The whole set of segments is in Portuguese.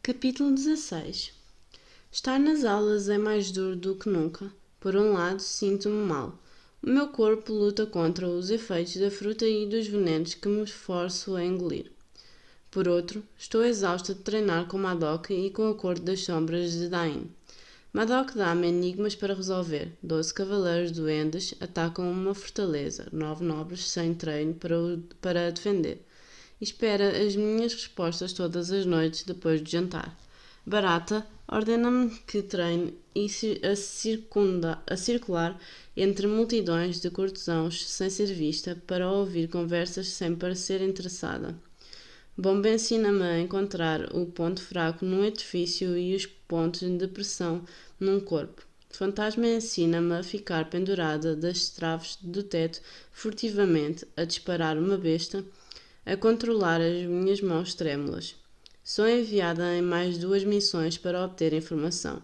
Capítulo 16. Estar nas aulas é mais duro do que nunca. Por um lado, sinto-me mal. O meu corpo luta contra os efeitos da fruta e dos venenos que me esforço a engolir. Por outro, estou exausta de treinar com Madoc e com a Corte das Sombras de Dain. Madoc dá-me enigmas para resolver. 12 cavaleiros duendes atacam uma fortaleza, 9 nobres sem treino para a defender. Espera as minhas respostas todas as noites depois de jantar. Barata ordena-me que treine a circular entre multidões de cortesãos sem ser vista para ouvir conversas sem parecer interessada. Bomba ensina-me a encontrar o ponto fraco num edifício e os pontos de pressão num corpo. Fantasma ensina-me a ficar pendurada das traves do teto furtivamente, a disparar uma besta, a controlar as minhas mãos trêmulas. Sou enviada em mais 2 missões para obter informação.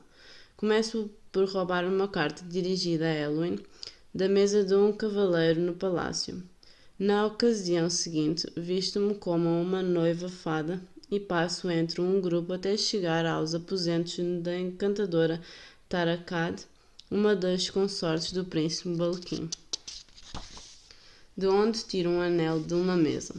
Começo por roubar uma carta dirigida a Elwyn da mesa de um cavaleiro no palácio. Na ocasião seguinte, visto-me como uma noiva fada e passo entre um grupo até chegar aos aposentos da encantadora Tarakad, uma das consortes do príncipe Balkin, de onde tiro um anel de uma mesa.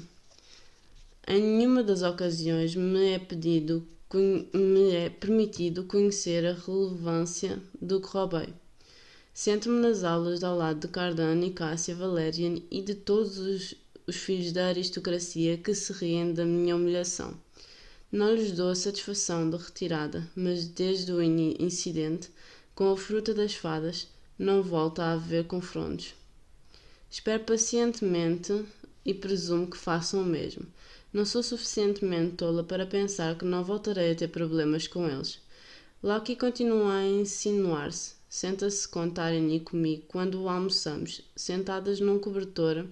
Em nenhuma das ocasiões me é permitido conhecer a relevância do que roubei. Sento-me nas aulas ao lado de Cardan e Cássia Valerian e de todos os filhos da aristocracia que se riem da minha humilhação. Não lhes dou a satisfação de retirada, mas desde o incidente com a fruta das fadas não volta a haver confrontos. Espero pacientemente e presumo que façam o mesmo. Não sou suficientemente tola para pensar que não voltarei a ter problemas com eles. Loki continua a insinuar-se. Senta-se com Taryn e comigo quando almoçamos, sentadas num cobertor,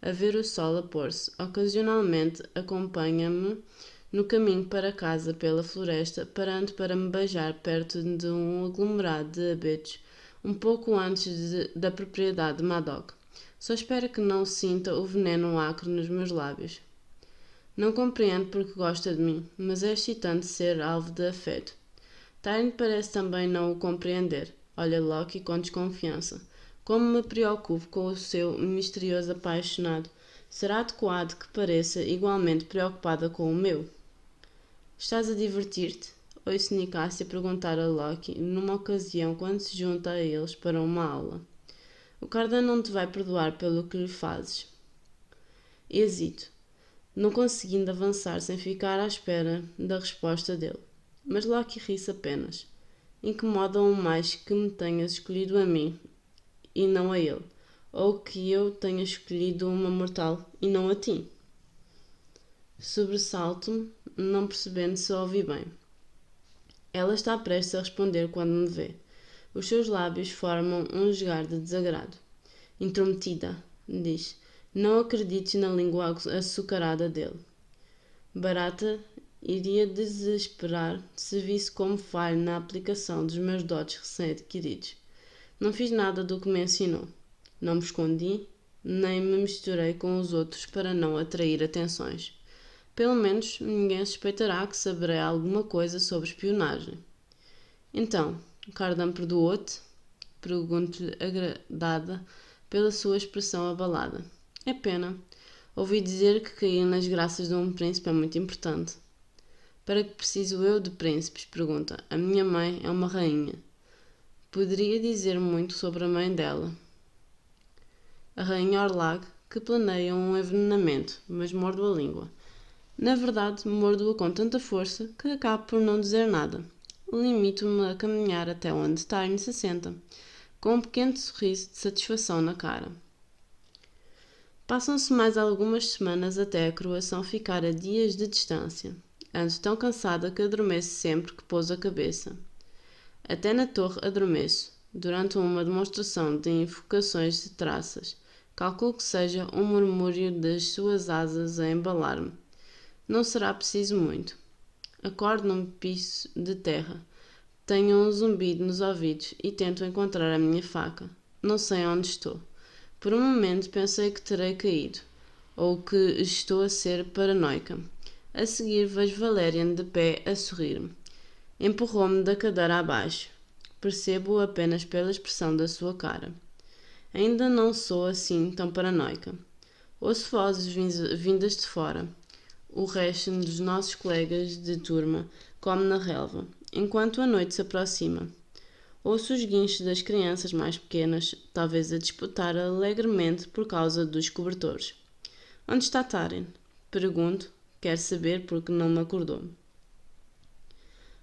a ver o sol a pôr-se. Ocasionalmente acompanha-me no caminho para casa pela floresta, parando para me beijar perto de um aglomerado de abetos, um pouco antes da propriedade de Madoc. Só espero que não sinta o veneno acre nos meus lábios. Não compreendo porque gosta de mim, mas é excitante ser alvo de afeto. Taryn parece também não o compreender. Olha Loki com desconfiança. Como me preocupo com o seu misterioso apaixonado. Será adequado que pareça igualmente preocupada com o meu? Estás a divertir-te? Ouço Nicásia perguntar a Loki numa ocasião quando se junta a eles para uma aula. O Cardan não te vai perdoar pelo que lhe fazes. Hesito, não conseguindo avançar sem ficar à espera da resposta dele. Mas Loki ri-se apenas. Incomoda-o mais que me tenhas escolhido a mim e não a ele, ou que eu tenha escolhido uma mortal e não a ti. Sobressalto-me, não percebendo se ouvi bem. Ela está prestes a responder quando me vê. Os seus lábios formam um esgar de desagrado. Intrometida, diz. Não acredites na língua açucarada dele. Barata iria desesperar se visse como falho na aplicação dos meus dotes recém-adquiridos. Não fiz nada do que me ensinou. Não me escondi, nem me misturei com os outros para não atrair atenções. Pelo menos ninguém suspeitará que saberei alguma coisa sobre espionagem. Então, Cardan perdoou-te? Pergunto-lhe agradada pela sua expressão abalada. É pena. Ouvi dizer que cair nas graças de um príncipe é muito importante. Para que preciso eu de príncipes? Pergunta. A minha mãe é uma rainha. Poderia dizer muito sobre a mãe dela. A rainha Orlag, que planeia um envenenamento, mas mordo a língua. Na verdade, mordo-a com tanta força que acabo por não dizer nada. Limito-me a caminhar até onde Taryn se senta, com um pequeno sorriso de satisfação na cara. Passam-se mais algumas semanas até a coroação ficar a dias de distância. Ando tão cansada que adormeço sempre que pouso a cabeça. Até na torre adormeço, durante uma demonstração de invocações de traças. Calculo que seja um murmúrio das suas asas a embalar-me. Não será preciso muito. Acordo num piso de terra. Tenho um zumbido nos ouvidos e tento encontrar a minha faca. Não sei onde estou. Por um momento pensei que terei caído, ou que estou a ser paranoica. A seguir vejo Valerian de pé a sorrir-me. Empurrou-me da cadeira abaixo. Percebo-o apenas pela expressão da sua cara. Ainda não sou assim tão paranoica. Ouço vozes vindas de fora. O resto dos nossos colegas de turma come na relva, enquanto a noite se aproxima. Ouço os guinchos das crianças mais pequenas, talvez a disputar alegremente por causa dos cobertores. Onde está Taren? Pergunto. Quer saber porque não me acordou.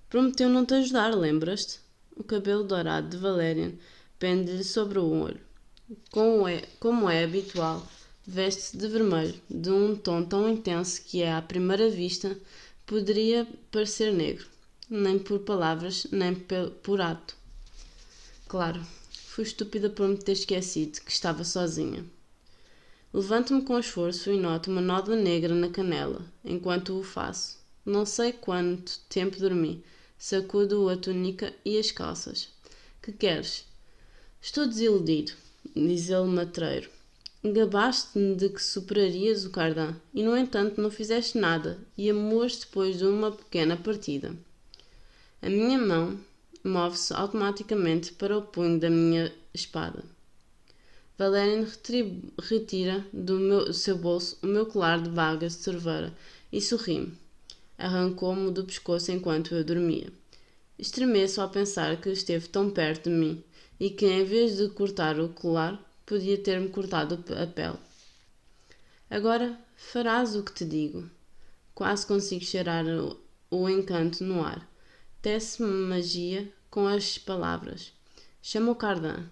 Prometeu não te ajudar, lembras-te? O cabelo dourado de Valerian pende-lhe sobre o olho. Como é habitual, veste-se de vermelho, de um tom tão intenso que à primeira vista poderia parecer negro, nem por palavras, nem por ato. Claro, fui estúpida por me ter esquecido que estava sozinha. Levanto-me com esforço e noto uma nódoa negra na canela, enquanto o faço. Não sei quanto tempo dormi. Sacudo a túnica e as calças. Que queres? Estou desiludido, diz ele matreiro. Gabaste-me de que superarias o Cardan e, no entanto, não fizeste nada e amuas depois de uma pequena partida. A minha mão move-se automaticamente para o punho da minha espada. Valerian retira do seu bolso o meu colar de bagas de cerveira e sorri-me. Arrancou-me do pescoço enquanto eu dormia. Estremeço ao pensar que esteve tão perto de mim e que, em vez de cortar o colar, podia ter-me cortado a pele. Agora farás o que te digo. Quase consigo cheirar o encanto no ar. Tece-me magia com as palavras. Chama o Cardan.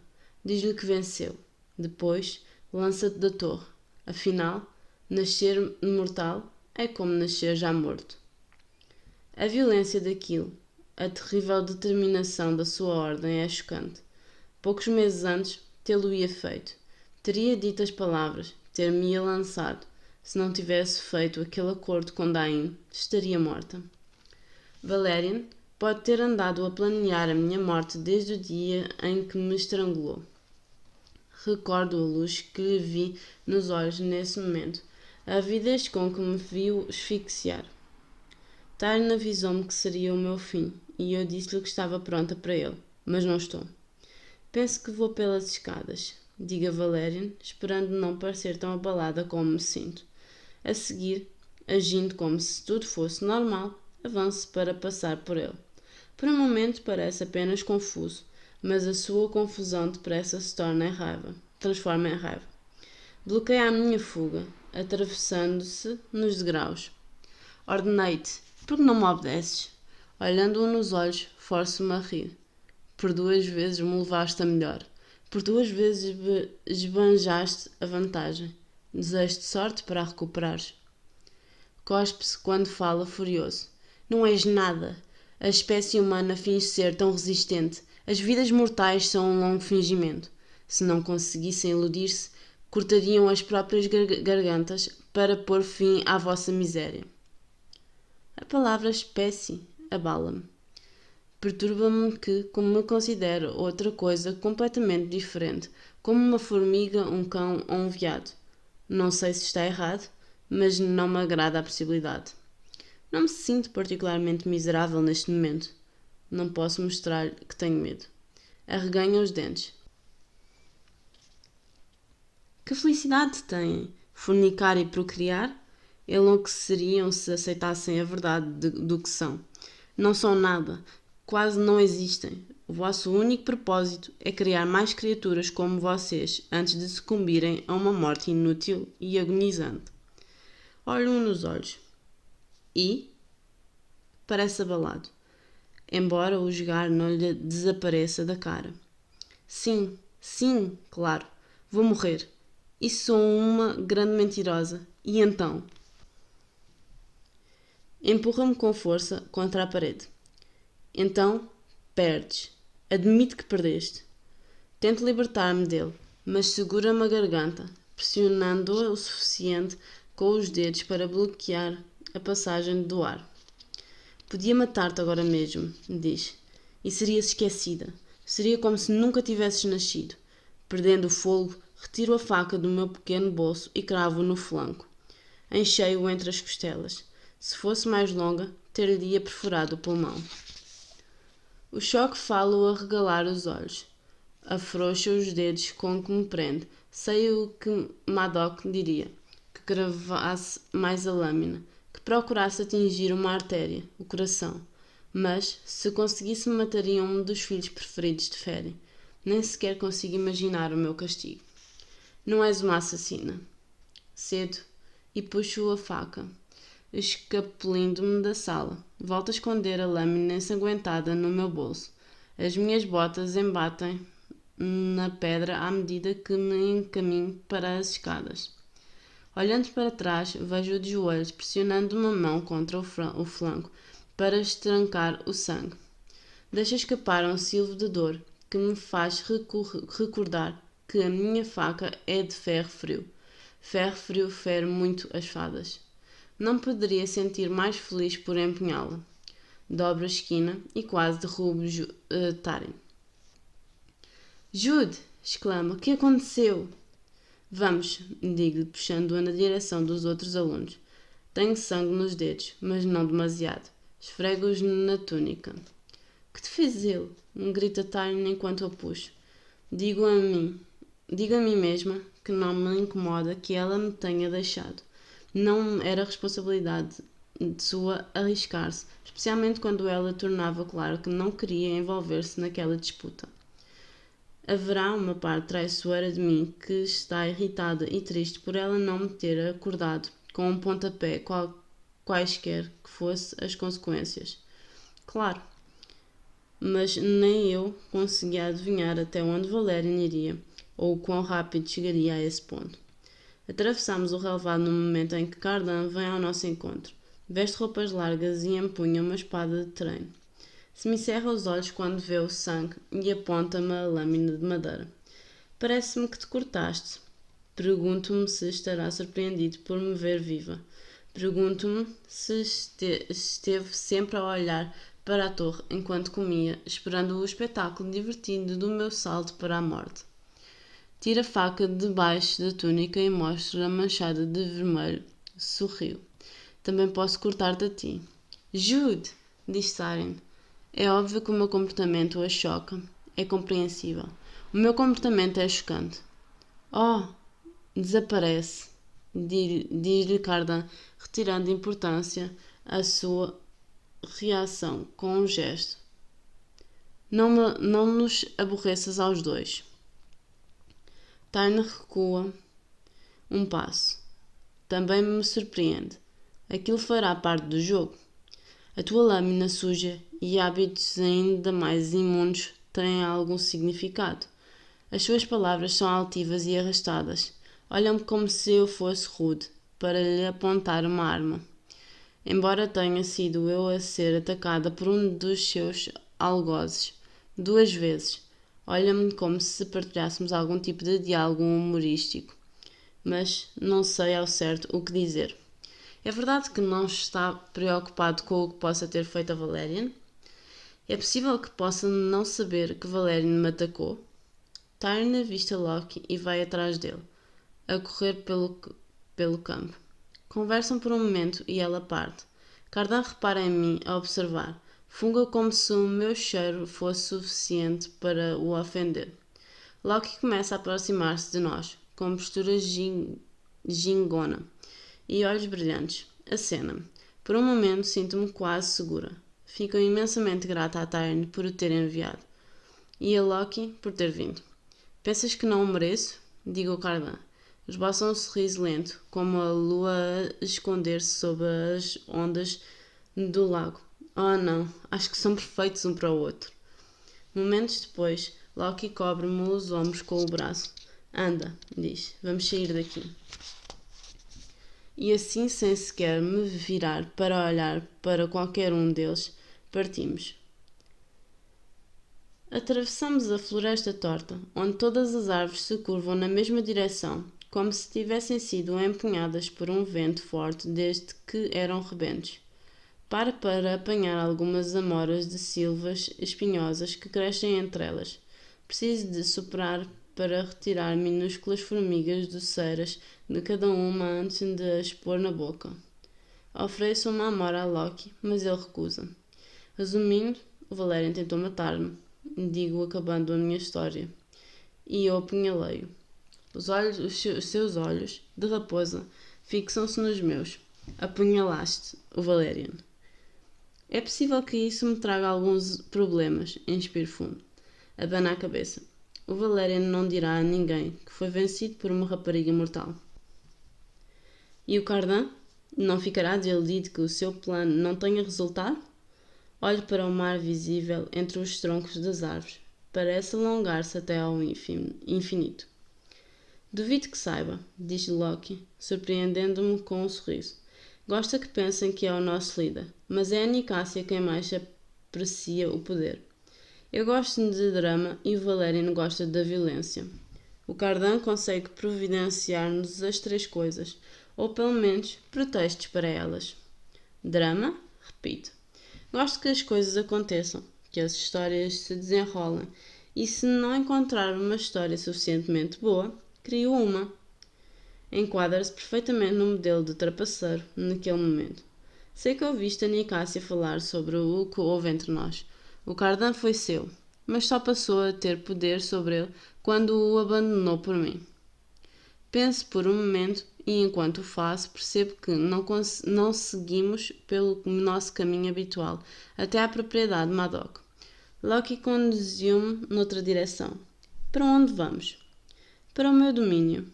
Diz-lhe que venceu. Depois, lança-te da torre. Afinal, nascer mortal é como nascer já morto. A violência daquilo, a terrível determinação da sua ordem é chocante. Poucos meses antes, tê-lo-ia feito. Teria dito as palavras, ter-me-ia lançado. Se não tivesse feito aquele acordo com Dain, estaria morta. Valerian pode ter andado a planear a minha morte desde o dia em que me estrangulou. Recordo a luz que lhe vi nos olhos nesse momento, a avidez com que me viu asfixiar. Taren avisou-me que seria o meu fim, e eu disse-lhe que estava pronta para ele, mas não estou. Penso que vou pelas escadas, diga Valerian, esperando não parecer tão abalada como me sinto. A seguir, agindo como se tudo fosse normal, avanço para passar por ele. Por um momento parece apenas confuso, mas a sua confusão depressa se transforma em raiva. Bloqueia a minha fuga, atravessando-se nos degraus. Ordenei-te, por que não me obedeces? Olhando-o nos olhos, forço-me a rir. Por 2 vezes me levaste a melhor. Por 2 vezes esbanjaste a vantagem. Desejo-te sorte para a recuperares. Cospe-se quando fala furioso. Não és nada. A espécie humana finge ser tão resistente. As vidas mortais são um longo fingimento. Se não conseguissem iludir-se, cortariam as próprias gargantas para pôr fim à vossa miséria. A palavra espécie abala-me. Perturba-me que, como me considero outra coisa completamente diferente, como uma formiga, um cão ou um veado. Não sei se está errado, mas não me agrada a possibilidade. Não me sinto particularmente miserável neste momento. Não posso mostrar que tenho medo. Arreganha os dentes. Que felicidade têm? Fornicar e procriar? Enlouqueceriam se aceitassem a verdade do que são. Não são nada. Quase não existem. O vosso único propósito é criar mais criaturas como vocês antes de sucumbirem a uma morte inútil e agonizante. Olho-o nos olhos. E? Parece abalado, embora o jogar não lhe desapareça da cara. Sim, claro, vou morrer. E sou uma grande mentirosa. E então? Empurra-me com força contra a parede. Então, perdes. Admite que perdeste. Tento libertar-me dele, mas segura-me a garganta, pressionando-a o suficiente com os dedos para bloquear a passagem do ar. Podia matar-te agora mesmo, diz, e serias esquecida. Seria como se nunca tivesses nascido. Perdendo o fôlego, retiro a faca do meu pequeno bolso e cravo-o no flanco. Encheio-o entre as costelas. Se fosse mais longa, ter-lhe-ia perfurado o pulmão. O choque falo a regalar os olhos. Afrouxa os dedos com que me prende. Sei o que Madoc diria. Que cravasse mais a lâmina. Que procurasse atingir uma artéria, o coração. Mas, se conseguisse, mataria um dos filhos preferidos de Ferry. Nem sequer consigo imaginar o meu castigo. Não és uma assassina. Cedo, e puxo a faca, escapulindo-me da sala. Volto a esconder a lâmina ensanguentada no meu bolso. As minhas botas embatem na pedra à medida que me encaminho para as escadas. Olhando para trás, vejo-o de joelhos, pressionando uma mão contra o flanco para estrancar o sangue. Deixa escapar um silvo de dor que me faz recordar que a minha faca é de ferro frio. Ferro frio fere muito as fadas. Não poderia sentir mais feliz por empunhá-la. Dobro a esquina e quase derrubo Tarim. Jude! Exclama. O que aconteceu? Vamos, digo-lhe, puxando-a na direção dos outros alunos. Tenho sangue nos dedos, mas não demasiado. Esfrego-os na túnica. Que te fez ele? Grita Tarim enquanto a puxo. Digo a mim mesma que não me incomoda que ela me tenha deixado. Não era responsabilidade sua arriscar-se, especialmente quando ela tornava claro que não queria envolver-se naquela disputa. Haverá uma parte traiçoeira de mim que está irritada e triste por ela não me ter acordado com um pontapé, quaisquer que fossem as consequências. Claro, mas nem eu conseguia adivinhar até onde Valerian iria, ou quão rápido chegaria a esse ponto. Atravessamos o relevado no momento em que Cardan vem ao nosso encontro. Veste roupas largas e empunha uma espada de treino. Se me cerra os olhos quando vê o sangue e aponta-me a lâmina de madeira. Parece-me que te cortaste. Pergunto-me se estará surpreendido por me ver viva. Pergunto-me se esteve sempre a olhar para a torre enquanto comia, esperando o espetáculo divertido do meu salto para a morte. Tira a faca de debaixo da túnica e mostra-a manchada de vermelho. Sorriu. Também posso cortar-te a ti. Jude! Diz Tarim. É óbvio que o meu comportamento a choca. É compreensível. O meu comportamento é chocante. Oh! Desaparece, diz-lhe Cardan, retirando importância à sua reação com um gesto. Não nos aborreças aos dois. Tarim recua um passo. Também me surpreende. Aquilo fará parte do jogo. A tua lâmina suja e hábitos ainda mais imundos têm algum significado. As suas palavras são altivas e arrastadas. Olha-me como se eu fosse rude, para lhe apontar uma arma. Embora tenha sido eu a ser atacada por um dos seus algozes 2 vezes, olha-me como se partilhássemos algum tipo de diálogo humorístico, mas não sei ao certo o que dizer. É verdade que não está preocupado com o que possa ter feito a Valerian? É possível que possa não saber que Valerian me atacou? Tarim avista Locke e vai atrás dele, a correr pelo campo. Conversam por um momento e ela parte. Cardan repara em mim a observar. Funga como se o meu cheiro fosse suficiente para o ofender. Locke começa a aproximar-se de nós, com postura gingona e olhos brilhantes. Acena-me. Por um momento sinto-me quase segura. Fico imensamente grata a Tarim por o ter enviado. E a Locke por ter vindo. Pensas que não o mereço? Digo a Cardan. Esboça um sorriso lento, como a lua a esconder-se sob as ondas do lago. Oh não, acho que são perfeitos um para o outro. Momentos depois, Locke cobre-me os ombros com o braço. Anda, diz, vamos sair daqui. E assim, sem sequer me virar para olhar para qualquer um deles, partimos. Atravessamos a floresta torta, onde todas as árvores se curvam na mesma direção, como se tivessem sido empunhadas por um vento forte desde que eram rebentos. Para apanhar algumas amoras de silvas espinhosas que crescem entre elas. Preciso de soprar para retirar minúsculas formigas doceiras de cada uma antes de as pôr na boca. Ofereço uma amora a Loki, mas ele recusa. Resumindo, o Valerian tentou matar-me, digo acabando a minha história, e eu apunhalei-o. Os seus olhos, de raposa, fixam-se nos meus. Apunhalaste o Valerian. É possível que isso me traga alguns problemas, inspiro fundo. Abana a cabeça. O Valerian não dirá a ninguém que foi vencido por uma rapariga mortal. E o Cardan? Não ficará desiludido que o seu plano não tenha resultado? Olho para o mar visível entre os troncos das árvores. Parece alongar-se até ao infinito. Duvido que saiba, diz Loki, surpreendendo-me com um sorriso. Gosta que pensem que é o nosso líder, mas é a Nicásia quem mais aprecia o poder. Eu gosto de drama e o Valerian gosta da violência. O Cardan consegue providenciar-nos as três coisas, ou pelo menos pretextos para elas. Drama? Repito. Gosto que as coisas aconteçam, que as histórias se desenrolem, e se não encontrar uma história suficientemente boa, crio uma. Enquadra-se perfeitamente no modelo de trapaceiro naquele momento. Sei que ouviste a Nicásia falar sobre o que houve entre nós. O Cardan foi seu, mas só passou a ter poder sobre ele quando o abandonou por mim. Penso por um momento e enquanto o faço percebo que não seguimos pelo nosso caminho habitual até à propriedade de Madoc. Loki conduziu-me noutra direção. Para onde vamos? Para o meu domínio,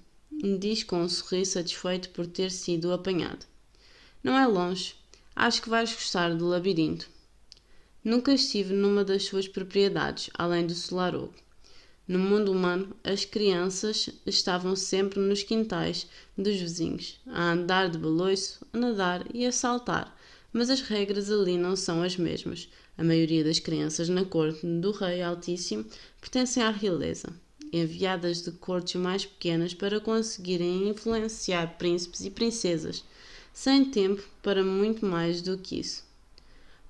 diz com um sorriso satisfeito por ter sido apanhado. Não é longe. Acho que vais gostar do labirinto. Nunca estive numa das suas propriedades, além do Solarogo. No mundo humano, as crianças estavam sempre nos quintais dos vizinhos, a andar de baloiço, a nadar e a saltar, mas as regras ali não são as mesmas. A maioria das crianças na corte do Rei Altíssimo pertencem à realeza, enviadas de cortes mais pequenas para conseguirem influenciar príncipes e princesas, sem tempo para muito mais do que isso.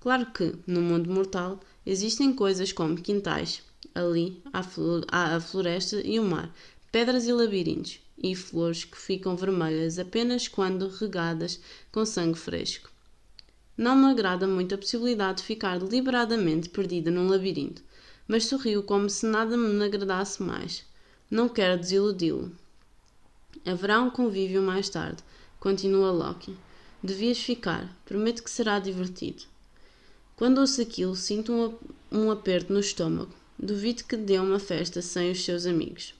Claro que, no mundo mortal, existem coisas como quintais. Ali há a floresta e o mar, pedras e labirintos, e flores que ficam vermelhas apenas quando regadas com sangue fresco. Não me agrada muito a possibilidade de ficar deliberadamente perdida num labirinto, mas sorrio como se nada me agradasse mais. Não quero desiludi-lo. Haverá um convívio mais tarde, continua Loki. Devias ficar, prometo que será divertido. Quando ouço aquilo, sinto um aperto no estômago. Duvido que dê uma festa sem os seus amigos.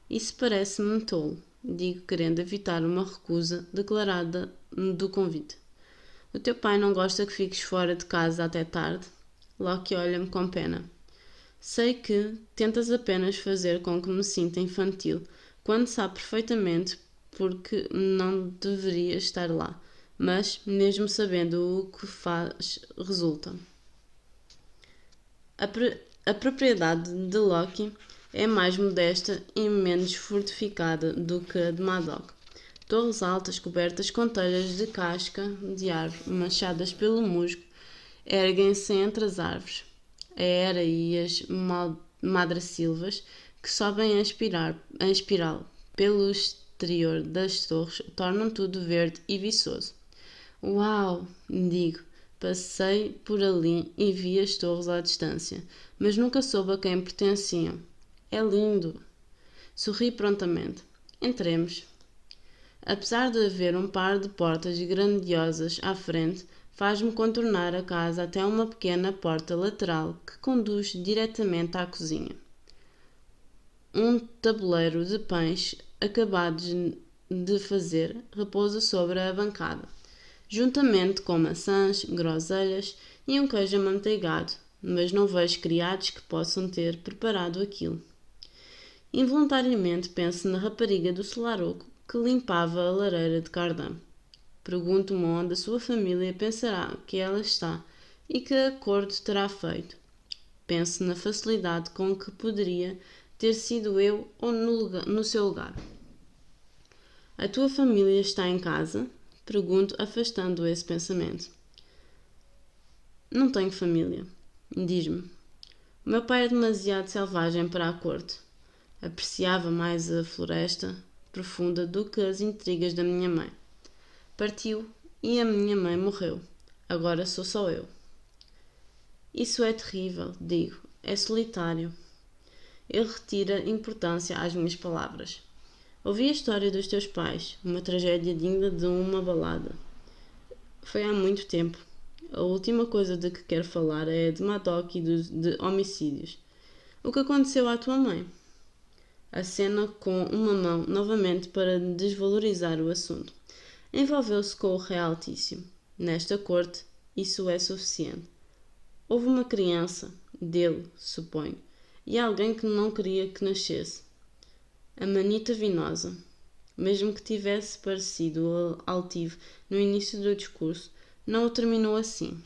Isso parece-me tolo, digo querendo evitar uma recusa declarada do convite. O teu pai não gosta que fiques fora de casa até tarde? Loki olha-me com pena. Sei que tentas apenas fazer com que me sinta infantil, quando sabe perfeitamente porque não deveria estar lá, mas, mesmo sabendo o que faz, resulta. A propriedade de Loki é mais modesta e menos fortificada do que a de Madoc. Torres altas cobertas com telhas de casca de árvore manchadas pelo musgo erguem-se entre as árvores. A era e as madrasilvas que sobem em espiral pelo exterior das torres tornam tudo verde e viçoso. Uau! Digo. Passei por ali e vi as torres à distância, mas nunca soube a quem pertenciam. É lindo! Sorri prontamente. Entremos. Apesar de haver um par de portas grandiosas à frente, faz-me contornar a casa até uma pequena porta lateral que conduz diretamente à cozinha. Um tabuleiro de pães acabados de fazer repousa sobre a bancada, juntamente com maçãs, groselhas e um queijo amanteigado, mas não vejo criados que possam ter preparado aquilo. Involuntariamente penso na rapariga do Solaroco que limpava a lareira de Cardan. Pergunto-me onde a sua família pensará que ela está e que acordo terá feito. Penso na facilidade com que poderia ter sido eu ou no seu lugar. A tua família está em casa? Pergunto, afastando esse pensamento. Não tenho família, diz-me. O meu pai é demasiado selvagem para a corte. Apreciava mais a floresta profunda do que as intrigas da minha mãe. Partiu E a minha mãe morreu. Agora sou só eu. Isso é terrível, digo. É solitário. Ele retira importância às minhas palavras. Ouvi a história dos teus pais, uma tragédia digna de uma balada. Foi há muito tempo. A última coisa de que quero falar é de Madoc e de homicídios. O que aconteceu à tua mãe? Acena com uma mão novamente para desvalorizar o assunto. Envolveu-se com o Rei Altíssimo. Nesta corte, isso é suficiente. Houve uma criança, dele, suponho, e alguém que não queria que nascesse. A manita vinosa. Mesmo que tivesse parecido altivo no início do discurso, não o terminou assim.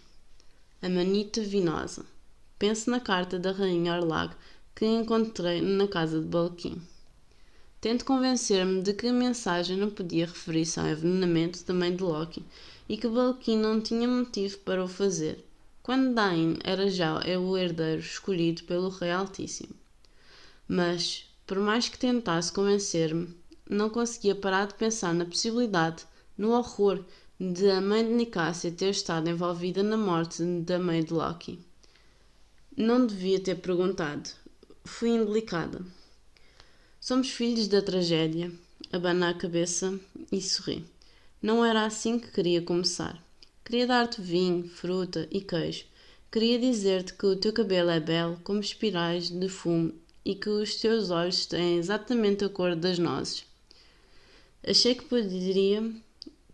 A manita vinosa. Pense na carta da Rainha Orlago que encontrei na casa de Balquim. Tento convencer-me de que a mensagem não podia referir-se ao envenenamento da mãe de Loki e que Balquim não tinha motivo para o fazer, quando Dain era já o herdeiro escolhido pelo Rei Altíssimo. Mas, por mais que tentasse convencer-me, não conseguia parar de pensar na possibilidade, no horror, de a mãe de Nicásia ter estado envolvida na morte da mãe de Loki. Não devia ter perguntado. Fui indelicada. Somos filhos da tragédia. Abana a cabeça e sorri. Não era assim que queria começar. Queria dar-te vinho, fruta e queijo. Queria dizer-te que o teu cabelo é belo como espirais de fumo e que os teus olhos têm exatamente a cor das nozes. Achei que poderia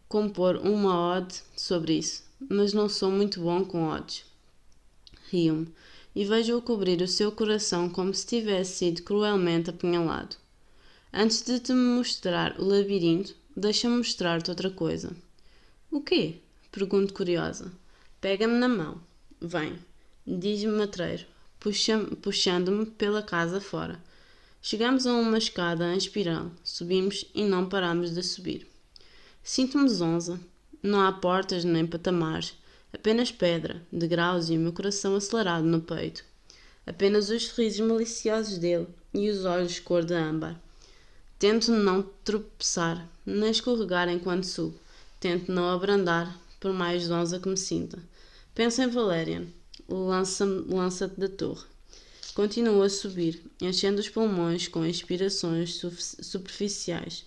compor uma ode sobre isso, mas não sou muito bom com odes. Rio-me e vejo-o cobrir o seu coração como se tivesse sido cruelmente apunhalado. Antes de te mostrar o labirinto, deixa-me mostrar-te outra coisa. O quê? Pergunto curiosa. Pega-me na mão. Vem, diz-me matreiro, puxando-me pela casa fora. Chegamos a uma escada em espiral, subimos e não paramos de subir. Sinto-me zonza. Não há portas nem patamares, apenas pedra, degraus e o meu coração acelerado no peito. Apenas os sorrisos maliciosos dele e os olhos cor de âmbar. Tento não tropeçar, nem escorregar enquanto subo. Tento não abrandar, por mais zonza que me sinta. Penso em Valerian. Lança-te da torre. Continuo a subir, enchendo os pulmões com inspirações superficiais.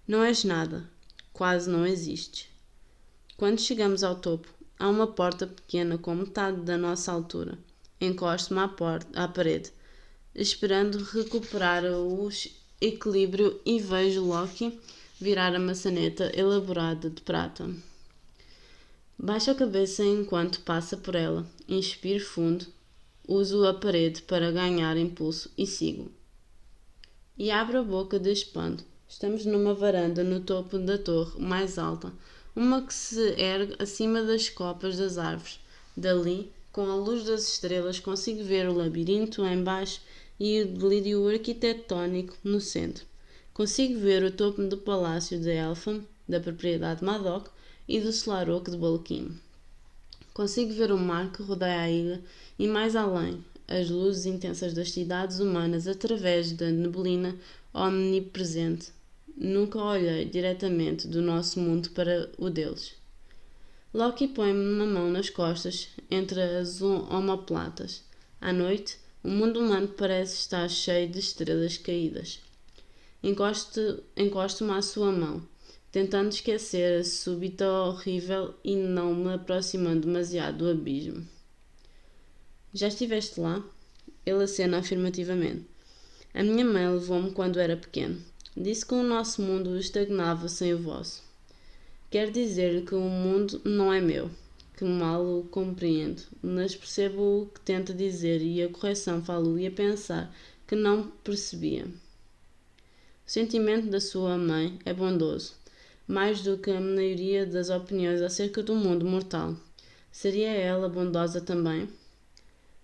Não és nada. Quase não existes. Quando chegamos ao topo, há uma porta pequena com metade da nossa altura. Encosto-me à parede, esperando recuperar o equilíbrio e vejo Loki virar a maçaneta elaborada de prata. Baixo a cabeça enquanto passa por ela. Inspiro fundo, uso a parede para ganhar impulso e sigo. E abro a boca de espanto. Estamos numa varanda no topo da torre mais alta, uma que se ergue acima das copas das árvores. Dali, com a luz das estrelas, consigo ver o labirinto em baixo e o delírio arquitetónico no centro. Consigo ver o topo do palácio de Elfham, da propriedade Madoc, e do solar oco de Balquim. Consigo ver o mar que rodeia a ilha e, mais além, as luzes intensas das cidades humanas através da neblina omnipresente. Nunca olhei diretamente do nosso mundo para o deles. Loki põe-me uma mão nas costas, entre as omoplatas. À noite, o mundo humano parece estar cheio de estrelas caídas. Encosto-me à sua mão, tentando esquecer a súbita horrível e não me aproximando demasiado do abismo. Já estiveste lá? Ele acena afirmativamente. A minha mãe levou-me quando era pequeno. Disse que o nosso mundo estagnava sem o vosso. Quer dizer que o mundo não é meu, que mal o compreendo, mas percebo o que tenta dizer e a correção falo-lhe a pensar que não percebia. O sentimento da sua mãe é bondoso, mais do que a maioria das opiniões acerca do mundo mortal. Seria ela bondosa também?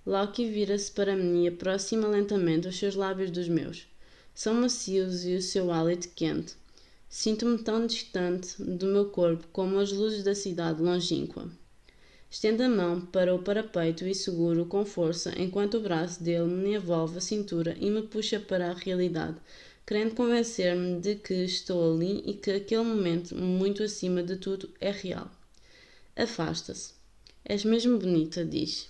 Loki vira-se para mim e aproxima lentamente os seus lábios dos meus. São macios e o seu hálito quente. Sinto-me tão distante do meu corpo como as luzes da cidade longínqua. Estendo a mão para o parapeito e seguro com força enquanto o braço dele me envolve a cintura e me puxa para a realidade, querendo convencer-me de que estou ali e que aquele momento, muito acima de tudo, é real. Afasta-se. És mesmo bonita, diz.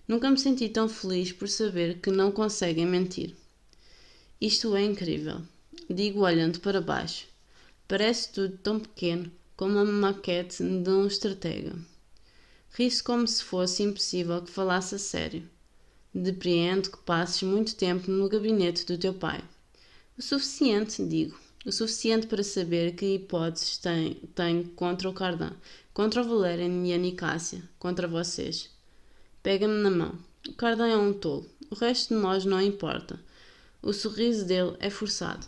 Nunca me senti tão feliz por saber que não conseguem mentir. Isto é incrível, digo olhando para baixo. Parece tudo tão pequeno como a maquete de um estratega. Ri-se como se fosse impossível que falasse a sério. Depreendo que passes muito tempo no gabinete do teu pai. O suficiente, digo. O suficiente para saber que hipóteses tenho contra o Cardan, contra o Valerian e a Nicásia, contra vocês. Pega-me na mão. O Cardan é um tolo. O resto de nós não importa. O sorriso dele é forçado.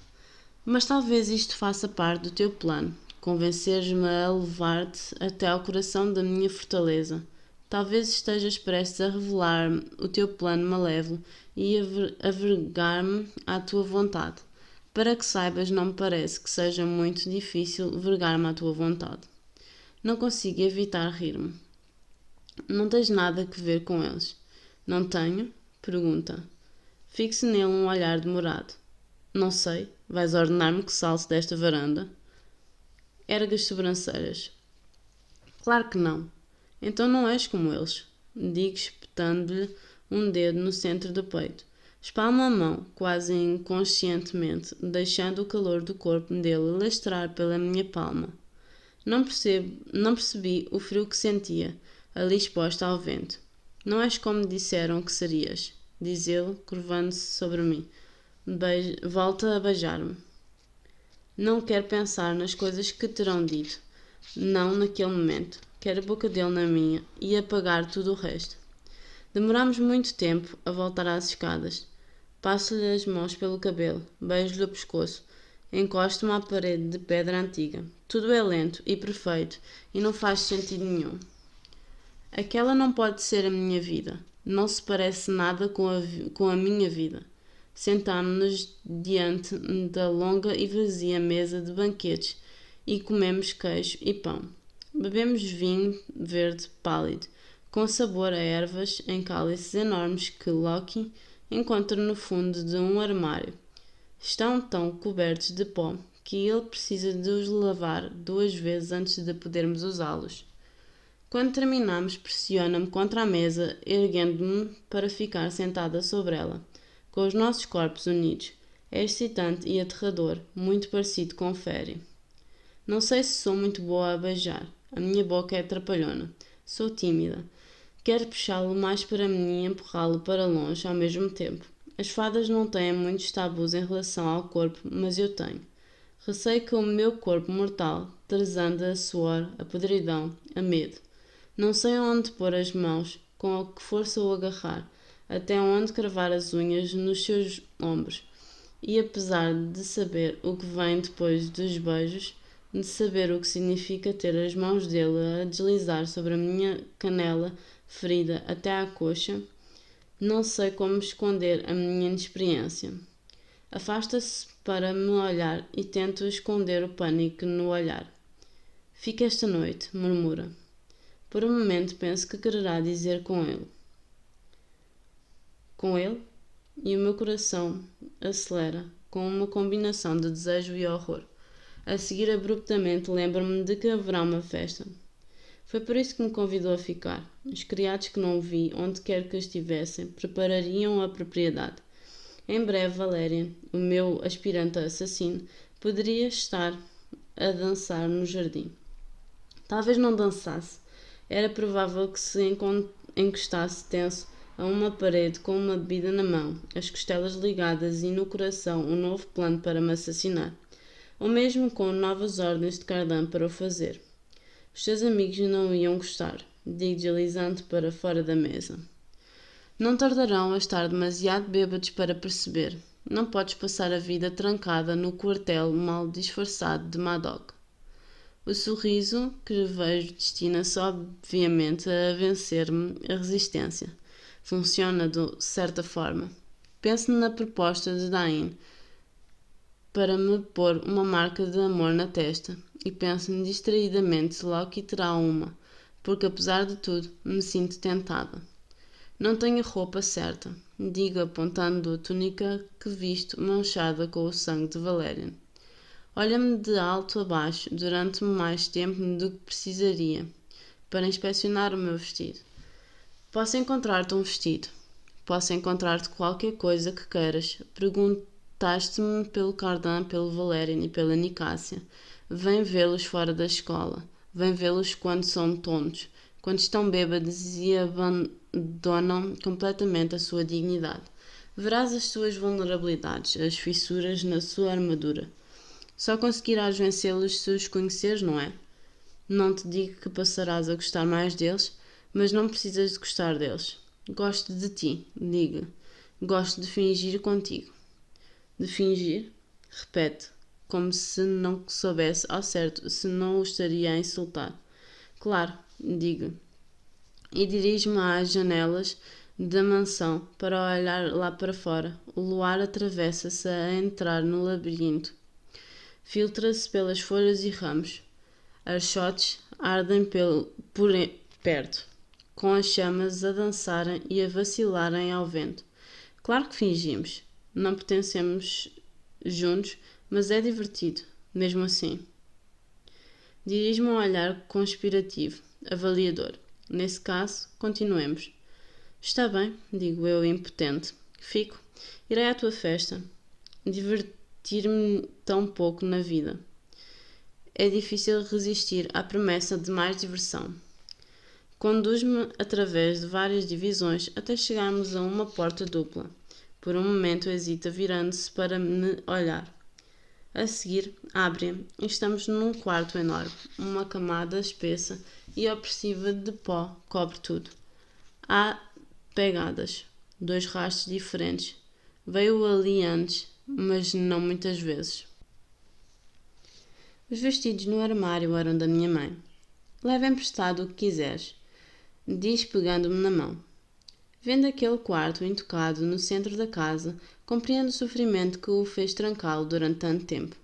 Mas talvez isto faça parte do teu plano. Convenceres-me a levar-te até ao coração da minha fortaleza. Talvez estejas prestes a revelar-me o teu plano malévolo e a vergar-me à tua vontade. Para que saibas, não me parece que seja muito difícil vergar-me à tua vontade. Não consigo evitar rir-me. Não tens nada a ver com eles. Não tenho? Pergunta. Fixo nele um olhar demorado. Não sei. Vais ordenar-me que salte desta varanda? Ergue as sobrancelhas. Claro que não. Então não és como eles. Digo espetando-lhe um dedo no centro do peito. Espalmo a mão, quase inconscientemente, deixando o calor do corpo dele lastrar pela minha palma. Não percebi o frio que sentia, ali exposta ao vento. Não és como disseram que serias, diz ele, curvando-se sobre mim. Volta a beijar-me. Não quero pensar nas coisas que terão dito. Não naquele momento. Quero a boca dele na minha e apagar tudo o resto. Demorámos muito tempo a voltar às escadas. Passo-lhe as mãos pelo cabelo, beijo-lhe o pescoço, encosto-me à parede de pedra antiga. Tudo é lento e perfeito e não faz sentido nenhum. Aquela não pode ser a minha vida. Não se parece nada com a minha vida. Sentámo-nos diante da longa e vazia mesa de banquetes e comemos queijo e pão. Bebemos vinho verde pálido, com sabor a ervas em cálices enormes que Loki encontra no fundo de um armário. Estão tão cobertos de pó que ele precisa de os lavar 2 vezes antes de podermos usá-los. Quando terminamos, pressiona-me contra a mesa, erguendo-me para ficar sentada sobre ela, com os nossos corpos unidos. É excitante e aterrador, muito parecido com Fairy. Não sei se sou muito boa a beijar. A minha boca é trapalhona. Sou tímida. Quero puxá-lo mais para mim e empurrá-lo para longe ao mesmo tempo. As fadas não têm muitos tabus em relação ao corpo, mas eu tenho. Receio que o meu corpo mortal transanda a suor, a podridão, a medo. Não sei onde pôr as mãos, com que força o agarrar, até onde cravar as unhas nos seus ombros. E apesar de saber o que vem depois dos beijos, de saber o que significa ter as mãos dele a deslizar sobre a minha canela ferida até à coxa, não sei como esconder a minha inexperiência. Afasta-se para me olhar e tento esconder o pânico no olhar. Fica esta noite, murmura. Por um momento penso que quererá dizer com ele. Com ele? E o meu coração acelera com uma combinação de desejo e horror. A seguir, abruptamente, lembro-me de que haverá uma festa. Foi por isso que me convidou a ficar. Os criados que não vi, onde quer que estivessem, preparariam a propriedade. Em breve, Valerian, o meu aspirante assassino, poderia estar a dançar no jardim. Talvez não dançasse. Era provável que se encostasse tenso a uma parede com uma bebida na mão, as costelas ligadas e no coração um novo plano para me assassinar. Ou mesmo com novas ordens de Cardan para o fazer. Os seus amigos não iam gostar, digo deslizando para fora da mesa. Não tardarão a estar demasiado bêbados para perceber. Não podes passar a vida trancada no quartel mal disfarçado de Madoc. O sorriso que vejo destina-se obviamente a vencer-me a resistência. Funciona de certa forma. Penso na proposta de Dain para me pôr uma marca de amor na testa e penso distraidamente se Loki terá uma, porque apesar de tudo me sinto tentada. Não tenho a roupa certa. digo apontando a túnica que visto manchada com o sangue de Valerian. Olha-me de alto a baixo durante mais tempo do que precisaria para inspecionar o meu vestido. Posso encontrar-te um vestido. Posso encontrar-te qualquer coisa que queiras. Perguntaste-me pelo Cardan, pelo Valerian e pela Nicásia. Vem vê-los fora da escola. Vem vê-los quando são tontos, quando estão bêbados e abandonam completamente a sua dignidade. Verás as suas vulnerabilidades, as fissuras na sua armadura. Só conseguirás vencê-los se os conheceres, não é? Não te digo que passarás a gostar mais deles, mas não precisas de gostar deles. Gosto de ti, digo. Gosto de fingir contigo. De fingir? Repete, como se não soubesse ao certo se não o estaria a insultar. Claro, digo. E dirijo-me às janelas da mansão para olhar lá para fora. O luar atravessa-se a entrar no labirinto. Filtra-se pelas folhas e ramos. As chotes ardem por perto, com as chamas a dançarem e a vacilarem ao vento. Claro que fingimos. Não pertencemos juntos, mas é divertido, mesmo assim. Dirijo-me um olhar conspirativo, avaliador. Nesse caso, continuemos. Está bem, digo eu impotente. Fico. Irei à tua festa. Divertir-me tão pouco na vida. É difícil resistir à promessa de mais diversão. Conduz-me através de várias divisões até chegarmos a uma porta dupla. Por um momento hesita virando-se para me olhar. A seguir, abre-a e estamos num quarto enorme. Uma camada espessa e opressiva de pó cobre tudo. Há pegadas, 2 rastros diferentes. Veio ali antes, mas não muitas vezes. Os vestidos no armário eram da minha mãe. Leva emprestado o que quiseres, diz pegando-me na mão. Vendo aquele quarto intocado no centro da casa, compreendo o sofrimento que o fez trancá-lo durante tanto tempo.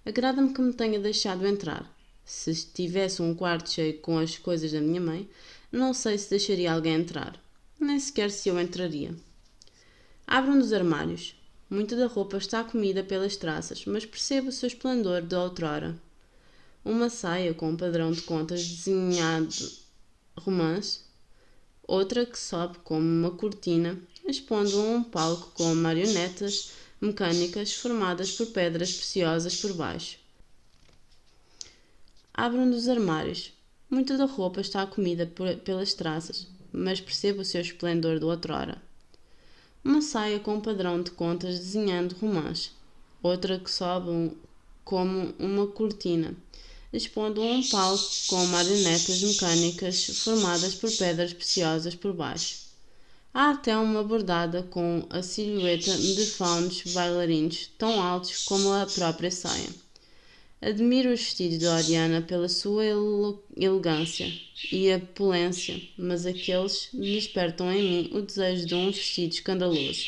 Agrada-me que me tenha deixado entrar. Se tivesse um quarto cheio com as coisas da minha mãe, não sei se deixaria alguém entrar. Nem sequer se eu entraria. Abro um dos armários. Muita da roupa está comida pelas traças, mas percebo o seu esplendor de outrora. Uma saia com um padrão de contas desenhado romance, outra que sobe como uma cortina, expondo um palco com marionetas mecânicas formadas por pedras preciosas por baixo. Abro um dos armários. Muita da roupa está comida pelas traças, mas percebo o seu esplendor de outrora. Uma saia com um padrão de contas desenhando romãs, outra que sobe como uma cortina, expondo um palco com marionetas mecânicas formadas por pedras preciosas por baixo. Há até uma bordada com a silhueta de faunos bailarinos tão altos como a própria saia. Admiro os vestidos de Oriana pela sua elegância e opulência, mas aqueles despertam em mim o desejo de um vestido escandaloso.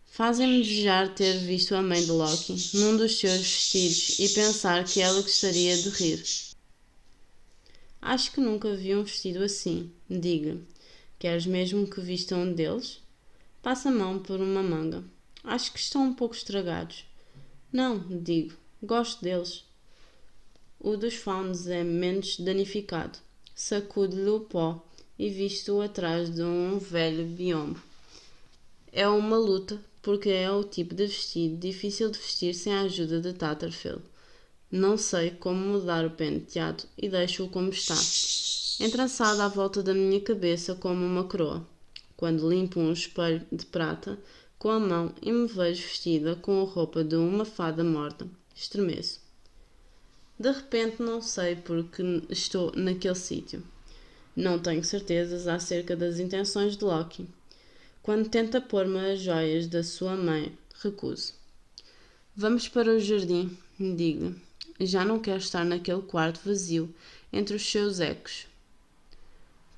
Fazem-me desejar ter visto a mãe de Loki num dos seus vestidos e pensar que ela gostaria de rir. Acho que nunca vi um vestido assim. Diga, queres mesmo que vista um deles? Passa a mão por uma manga. Acho que estão um pouco estragados. Não, digo. Gosto deles. O dos faunos é menos danificado. Sacudo-lhe o pó e visto-o atrás de um velho biombo. É uma luta, porque é o tipo de vestido difícil de vestir sem a ajuda de Tatterfield. Não sei como mudar o penteado e deixo-o como está, entrançado à volta da minha cabeça como uma coroa. Quando limpo um espelho de prata com a mão e me vejo vestida com a roupa de uma fada morta, estremeço. De repente não sei porque estou naquele sítio. Não tenho certezas acerca das intenções de Loki. Quando tenta pôr-me as joias da sua mãe, recuso. Vamos para o jardim, digo. Já não quero estar naquele quarto vazio entre os seus ecos.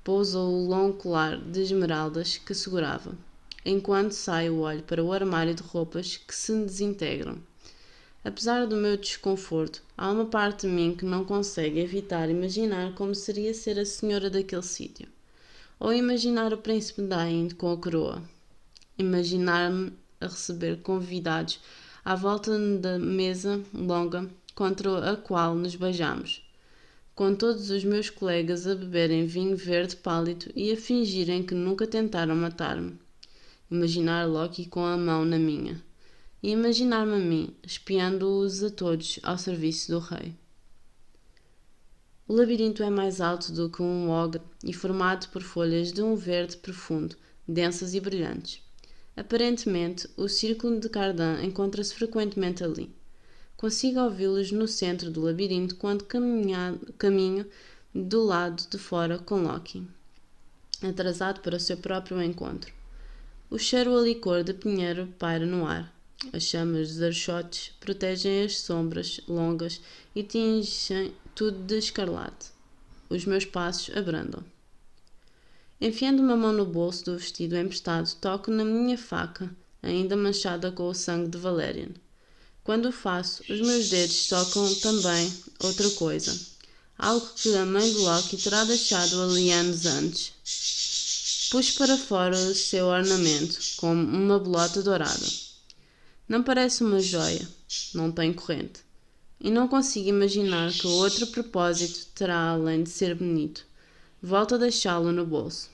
Pousa o longo colar de esmeraldas que segurava. Enquanto saio, olho para o armário de roupas que se desintegram. Apesar do meu desconforto, há uma parte de mim que não consegue evitar imaginar como seria ser a senhora daquele sítio. Ou imaginar o príncipe Dain com a coroa. imaginar-me a receber convidados à volta da mesa longa contra a qual nos beijamos, com todos os meus colegas a beberem vinho verde pálido e a fingirem que nunca tentaram matar-me. Imaginar Loki com a mão na minha. E imaginar-me a mim, espiando-os a todos ao serviço do rei. O labirinto é mais alto do que um ogre e formado por folhas de um verde profundo, densas e brilhantes. Aparentemente, o círculo de Cardan encontra-se frequentemente ali. Consigo ouvi-los no centro do labirinto quando caminho do lado de fora com Loki, atrasado para o seu próprio encontro. O cheiro a licor de pinheiro paira no ar. As chamas dos archotes protegem as sombras longas e tingem tudo de escarlate. Os meus passos abrandam. Enfiando uma mão no bolso do vestido emprestado, toco na minha faca, ainda manchada com o sangue de Valerian. Quando o faço, os meus dedos tocam também outra coisa. Algo que a mãe de Loki terá deixado ali anos antes. Puxo para fora o seu ornamento, como uma bolota dourada. Não parece uma joia, não tem corrente. E não consigo imaginar que outro propósito terá além de ser bonito. Volto a deixá-lo no bolso.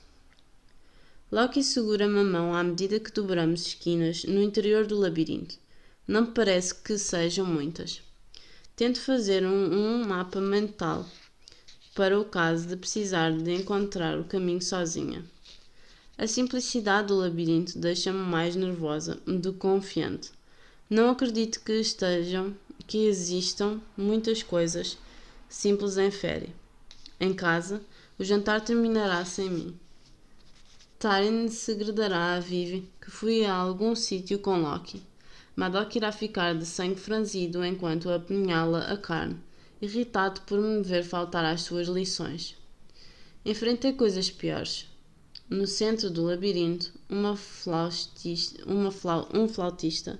Loki segura-me a mão à medida que dobramos esquinas no interior do labirinto. Não me parece que sejam muitas. Tento fazer um mapa mental para o caso de precisar de encontrar o caminho sozinha. A simplicidade do labirinto deixa-me mais nervosa do que confiante. Não acredito que existam muitas coisas simples em Fairy. Em casa, o jantar terminará sem mim. Taryn segredará a Vivi que fui a algum sítio com Loki. Madoc irá ficar de sangue franzido enquanto apunhala a carne, irritado por me ver faltar às suas lições. Enfrentei coisas piores. No centro do labirinto, um flautista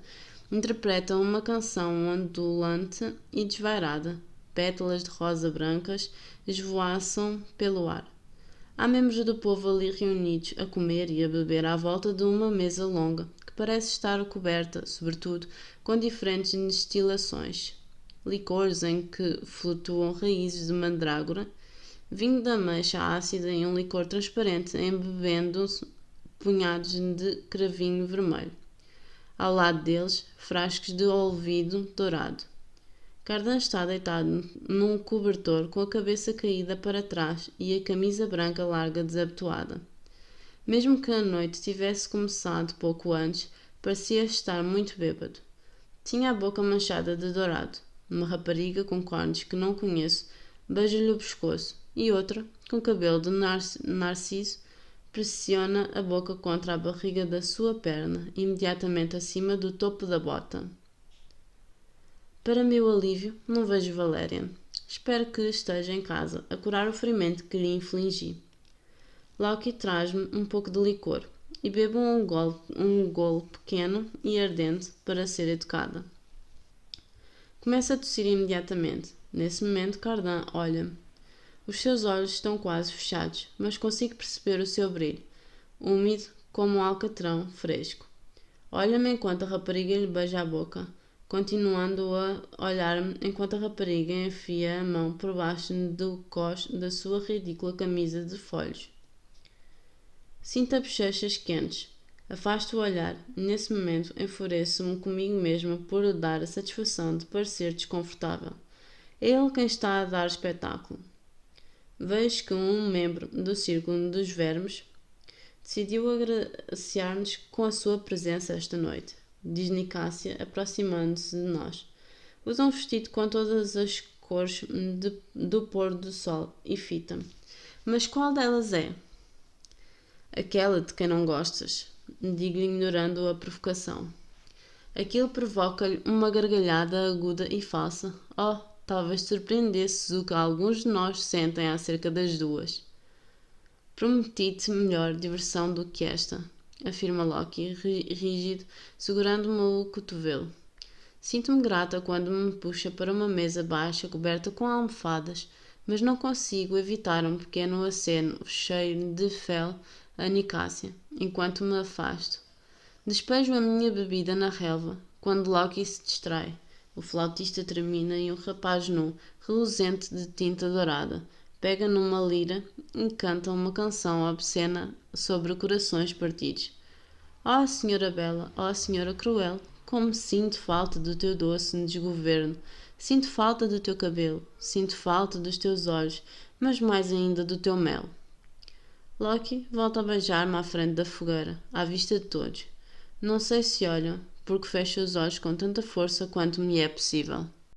interpreta uma canção ondulante e desvairada. Pétalas de rosa brancas esvoaçam pelo ar. Há membros do povo ali reunidos a comer e a beber à volta de uma mesa longa, que parece estar coberta, sobretudo, com diferentes destilações. Licores em que flutuam raízes de mandrágora, vinho de ameixa ácida e um licor transparente embebendo-se punhados de cravinho vermelho. Ao lado deles, frascos de olvido dourado. Cardan está deitado num cobertor com a cabeça caída para trás e a camisa branca larga desabotoada. Mesmo que a noite tivesse começado pouco antes, parecia estar muito bêbado. Tinha a boca manchada de dourado. Uma rapariga com cornos que não conheço beija-lhe o pescoço e outra, com cabelo de narciso, pressiona a boca contra a barriga da sua perna, imediatamente acima do topo da bota. Para meu alívio, não vejo Valerian. Espero que esteja em casa a curar o ferimento que lhe infligi. Loki traz-me um pouco de licor e bebo um golo pequeno e ardente para ser educada. Começo a tossir imediatamente. Nesse momento, Cardan olha-me. Os seus olhos estão quase fechados, mas consigo perceber o seu brilho, úmido como um alcatrão fresco. Olha-me enquanto a rapariga lhe beija a boca, continuando a olhar-me enquanto a rapariga enfia a mão por baixo do cós da sua ridícula camisa de folhos. Sinto as bochechas quentes. Afasto o olhar. Nesse momento, enfureço-me comigo mesma por lhe dar a satisfação de parecer desconfortável. É ele quem está a dar espetáculo. Vejo que um membro do Círculo dos Vermes decidiu agraciar-nos com a sua presença esta noite, diz Nicásia, aproximando-se de nós. Usa um vestido com todas as cores do pôr do sol e fita. Mas qual delas é? Aquela de quem não gostas, digo-lhe ignorando a provocação. Aquilo provoca-lhe uma gargalhada aguda e falsa. Oh, talvez surpreendesses o que alguns de nós sentem acerca das duas. Prometi-te melhor diversão do que esta, afirma Loki, rígido, segurando-me o cotovelo. Sinto-me grata quando me puxa para uma mesa baixa coberta com almofadas, mas não consigo evitar um pequeno aceno cheio de fel a Nicásia, enquanto me afasto. Despejo a minha bebida na relva, quando Loki se distrai. O flautista termina e um rapaz nu, reluzente de tinta dourada, pega numa lira e canta uma canção obscena sobre corações partidos. Oh, senhora bela, oh, senhora cruel, como sinto falta do teu doce desgoverno. Sinto falta do teu cabelo, sinto falta dos teus olhos, mas mais ainda do teu mel. Loki volta a beijar-me à frente da fogueira, à vista de todos. Não sei se olham, porque fecho os olhos com tanta força quanto me é possível.